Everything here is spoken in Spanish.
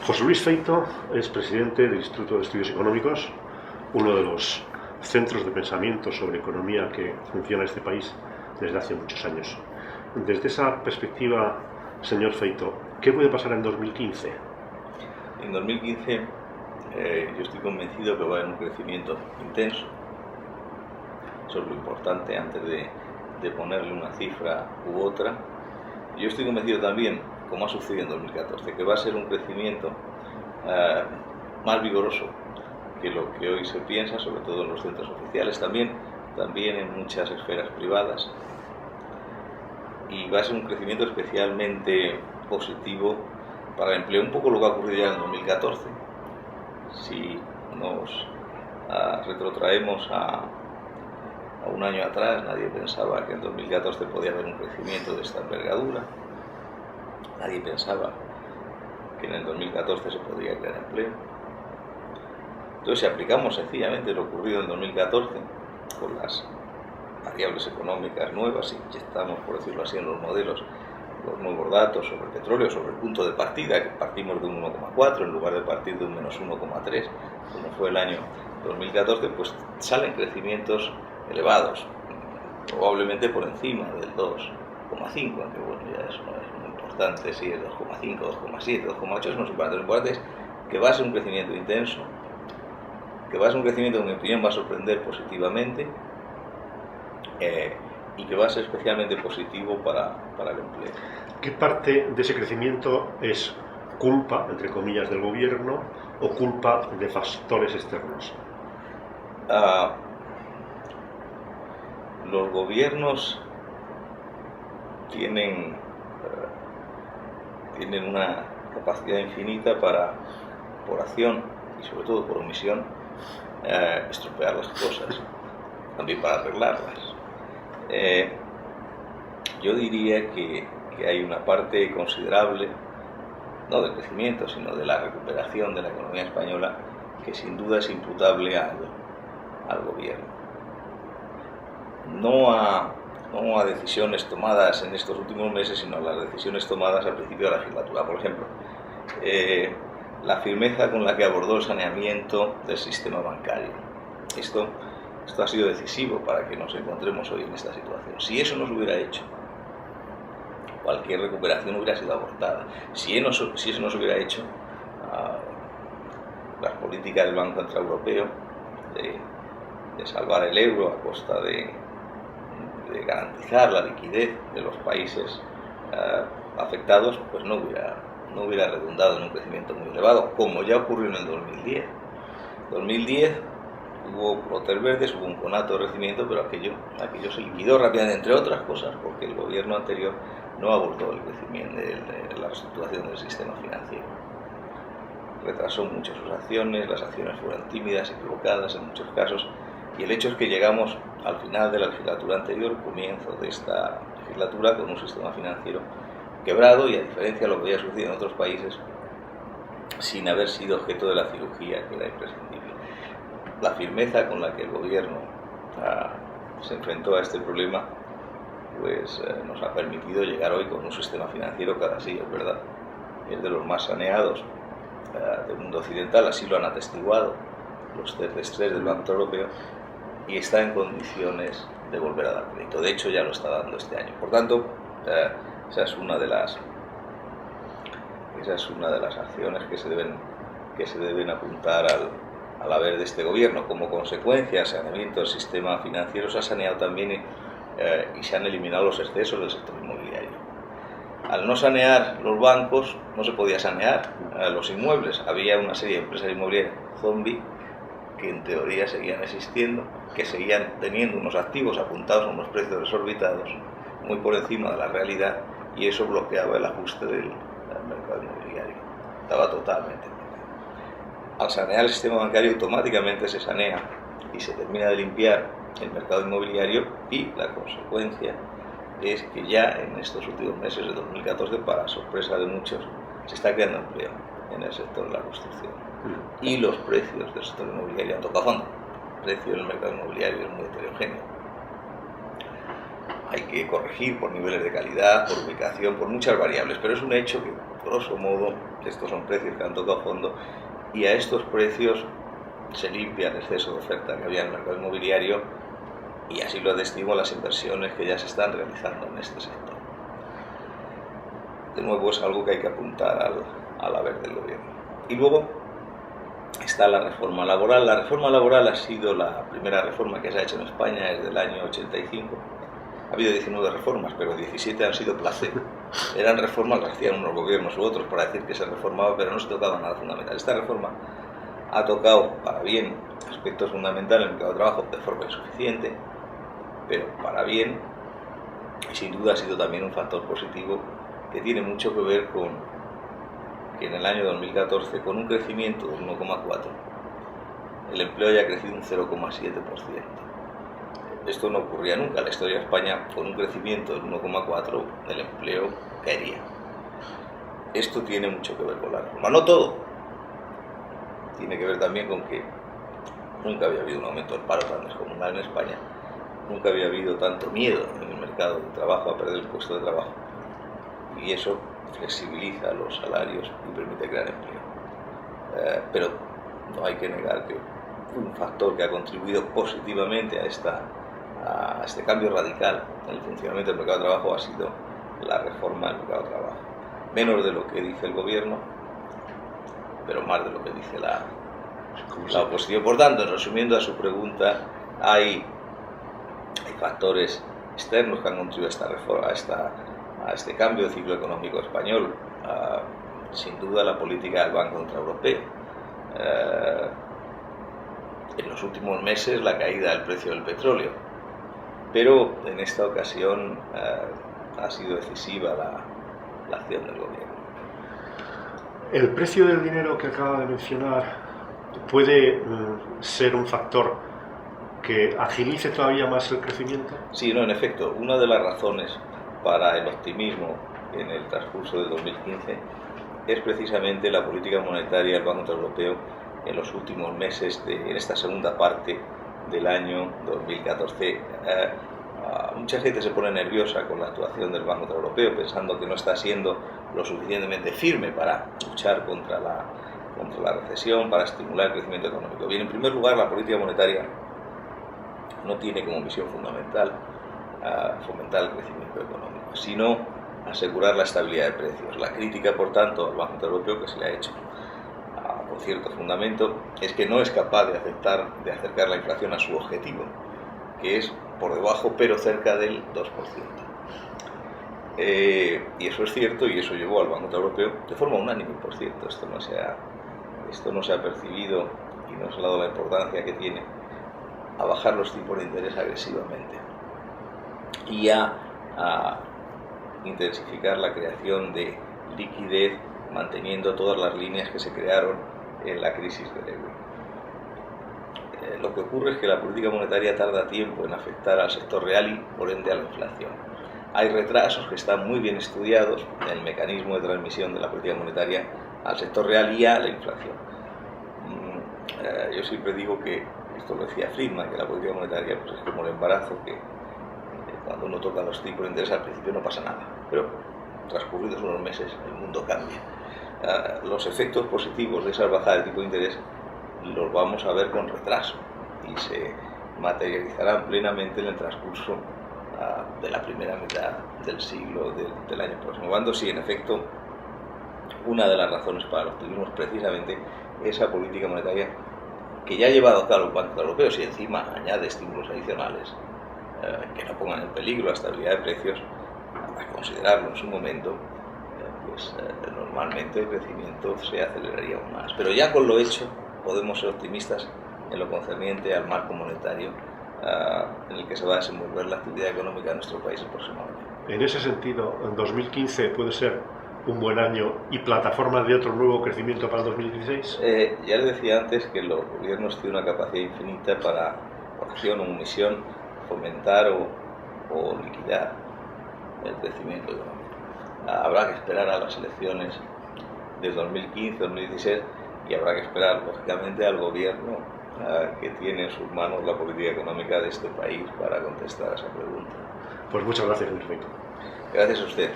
José Luis Feito es presidente del Instituto de Estudios Económicos, uno de los centros de pensamiento sobre economía que funciona en este país desde hace muchos años. Desde esa perspectiva, señor Feito, ¿qué puede pasar en 2015? En 2015 yo estoy convencido que va a haber un crecimiento intenso. Eso es lo importante antes de ponerle una cifra u otra. Yo estoy convencido también, como ha sucedido en 2014, que va a ser un crecimiento más vigoroso que lo que hoy se piensa, sobre todo en los centros oficiales, también en muchas esferas privadas. Y va a ser un crecimiento especialmente positivo para el empleo, un poco lo que ha ocurrido ya en 2014. Si nos retrotraemos a un año atrás, nadie pensaba que en 2014 podía haber un crecimiento de esta envergadura. Nadie pensaba que en el 2014 se podría crear empleo. Entonces, si aplicamos sencillamente lo ocurrido en 2014 con las variables económicas nuevas, y ya estamos, por decirlo así, en los modelos, los nuevos datos sobre el petróleo, sobre el punto de partida, que partimos de un 1,4 en lugar de partir de un menos 1,3, como fue el año 2014, pues salen crecimientos elevados, probablemente por encima del 2,5, aunque bueno, ya eso no es muy importante, si es 2,5, 2,7, 2,8, eso no es importante. Lo importante es que va a ser un crecimiento intenso, que va a ser un crecimiento que en mi opinión va a sorprender positivamente, y que va a ser especialmente positivo para el empleo. ¿Qué parte de ese crecimiento es culpa, entre comillas, del gobierno o culpa de factores externos? Los gobiernos tienen una capacidad infinita para, por acción y sobre todo por omisión, estropear las cosas, también para arreglarlas. Yo diría que hay una parte considerable, no del crecimiento, sino de la recuperación de la economía española, que sin duda es imputable al gobierno. No a decisiones tomadas en estos últimos meses, sino a las decisiones tomadas al principio de la legislatura. Por ejemplo, la firmeza con la que abordó el saneamiento del sistema bancario. Esto ha sido decisivo para que nos encontremos hoy en esta situación. Si eso no se hubiera hecho, cualquier recuperación hubiera sido abortada. Si eso no se hubiera hecho, las políticas del Banco Central Europeo de salvar el euro a costa de garantizar la liquidez de los países afectados, pues no hubiera redundado en un crecimiento muy elevado, como ya ocurrió en el 2010. En 2010 hubo brotes verdes, hubo un conato de crecimiento, pero aquello se liquidó rápidamente, entre otras cosas, porque el gobierno anterior no abordó el crecimiento de la reestructuración del sistema financiero. Retrasó mucho sus acciones, las acciones fueron tímidas, equivocadas en muchos casos, y el hecho es que llegamos al final de la legislatura anterior, comienzo de esta legislatura, con un sistema financiero quebrado y, a diferencia de lo que había sucedido en otros países, sin haber sido objeto de la cirugía que era imprescindible. La firmeza con la que el gobierno se enfrentó a este problema pues nos ha permitido llegar hoy con un sistema financiero que ahora sí, es verdad, es de los más saneados del mundo occidental, así lo han atestiguado los test de estrés del Banco Central Europeo, y está en condiciones de volver a dar crédito. De hecho, ya lo está dando este año. Por tanto, esa es una de las acciones que se deben apuntar al haber de este gobierno. Como consecuencia, el saneamiento del sistema financiero se ha saneado también y se han eliminado los excesos del sector inmobiliario. Al no sanear los bancos, no se podía sanear los inmuebles. Había una serie de empresas inmobiliarias zombie que en teoría seguían existiendo, que seguían teniendo unos activos apuntados a unos precios desorbitados, muy por encima de la realidad, y eso bloqueaba el ajuste del mercado inmobiliario. Estaba totalmente bloqueado. Al sanear el sistema bancario, automáticamente se sanea y se termina de limpiar el mercado inmobiliario, y la consecuencia es que ya en estos últimos meses de 2014, para sorpresa de muchos, se está creando empleo en el sector de la construcción. Y los precios del sector inmobiliario han tocado fondo. El precio del mercado inmobiliario es muy heterogéneo. Hay que corregir por niveles de calidad, por ubicación, por muchas variables, pero es un hecho que, grosso modo, estos son precios que han tocado fondo, y a estos precios se limpia el exceso de oferta que había en el mercado inmobiliario, y así lo atestiguan las inversiones que ya se están realizando en este sector. De nuevo, es algo que hay que apuntar al haber del gobierno. Y luego está la reforma laboral. La reforma laboral ha sido la primera reforma que se ha hecho en España desde el año 85. Ha habido 19 reformas, pero 17 han sido placebo. Eran reformas que hacían unos gobiernos u otros para decir que se reformaba, pero no se tocaba nada fundamental. Esta reforma ha tocado para bien aspectos fundamentales del mercado de trabajo de forma insuficiente, pero para bien, y sin duda ha sido también un factor positivo que tiene mucho que ver con que en el año 2014, con un crecimiento del 1,4%, el empleo haya crecido un 0,7%. Esto no ocurría nunca en la historia de España. Con un crecimiento del 1,4%, el empleo caería. Esto tiene mucho que ver con la reforma. No todo. Tiene que ver también con que nunca había habido un aumento del paro tan descomunal en España. Nunca había habido tanto miedo en el mercado de trabajo a perder el puesto de trabajo. Y eso flexibiliza los salarios y permite crear empleo. Pero no hay que negar que un factor que ha contribuido positivamente a este cambio radical en el funcionamiento del mercado de trabajo ha sido la reforma del mercado de trabajo. Menos de lo que dice el gobierno, pero más de lo que dice la oposición. Por tanto, resumiendo a su pregunta, hay factores externos que han contribuido a esta reforma, a este cambio de ciclo económico español. Sin duda la política del Banco Central Europeo. En los últimos meses la caída del precio del petróleo, pero en esta ocasión ha sido decisiva la acción del gobierno. ¿El precio del dinero que acaba de mencionar puede ser un factor que agilice todavía más el crecimiento? Sí, no, en efecto, una de las razones para el optimismo en el transcurso del 2015 es precisamente la política monetaria del Banco Central Europeo en los últimos meses, en esta segunda parte del año 2014. Mucha gente se pone nerviosa con la actuación del Banco Central Europeo, pensando que no está siendo lo suficientemente firme para luchar contra la recesión, para estimular el crecimiento económico. Bien, en primer lugar, la política monetaria no tiene como misión fundamental fomentar el crecimiento económico, sino asegurar la estabilidad de precios. La crítica, por tanto, al Banco Central Europeo que se le ha hecho con cierto fundamento es que no es capaz de acercar la inflación a su objetivo, que es por debajo pero cerca del 2%. Y eso es cierto, y eso llevó al Banco Central Europeo de forma unánime, por cierto. Esto no se ha percibido y no se le ha dado la importancia que tiene a bajar los tipos de interés agresivamente y a intensificar la creación de liquidez, manteniendo todas las líneas que se crearon en la crisis del euro. Lo que ocurre es que la política monetaria tarda tiempo en afectar al sector real y, por ende, a la inflación. Hay retrasos que están muy bien estudiados en el mecanismo de transmisión de la política monetaria al sector real y a la inflación. Yo siempre digo que, esto lo decía Friedman, que la política monetaria pues, es como el embarazo, que cuando uno toca los tipos de interés al principio no pasa nada, pero transcurridos unos meses el mundo cambia. Los efectos positivos de esas bajadas de tipo de interés los vamos a ver con retraso y se materializarán plenamente en el transcurso de la primera mitad del siglo del año próximo. Cuando sí, en efecto, una de las razones para el optimismo es precisamente esa política monetaria que ya ha llevado a cabo el Banco Central Europeo. Si encima añade estímulos adicionales que no pongan en peligro la estabilidad de precios, a considerarlo en su momento, normalmente el crecimiento se aceleraría aún más. Pero ya con lo hecho podemos ser optimistas en lo concerniente al marco monetario en el que se va a desenvolver la actividad económica de nuestro país el próximo año. En ese sentido, en 2015 puede ser un buen año y plataforma de otro nuevo crecimiento para el 2016. Ya le decía antes que los gobiernos tienen una capacidad infinita para, por acción o omisión, fomentar o liquidar el crecimiento económico. Habrá que esperar a las elecciones de 2015-2016 y habrá que esperar, lógicamente, al gobierno que tiene en sus manos la política económica de este país para contestar a esa pregunta. Pues muchas gracias, Luis Benito. Gracias a usted.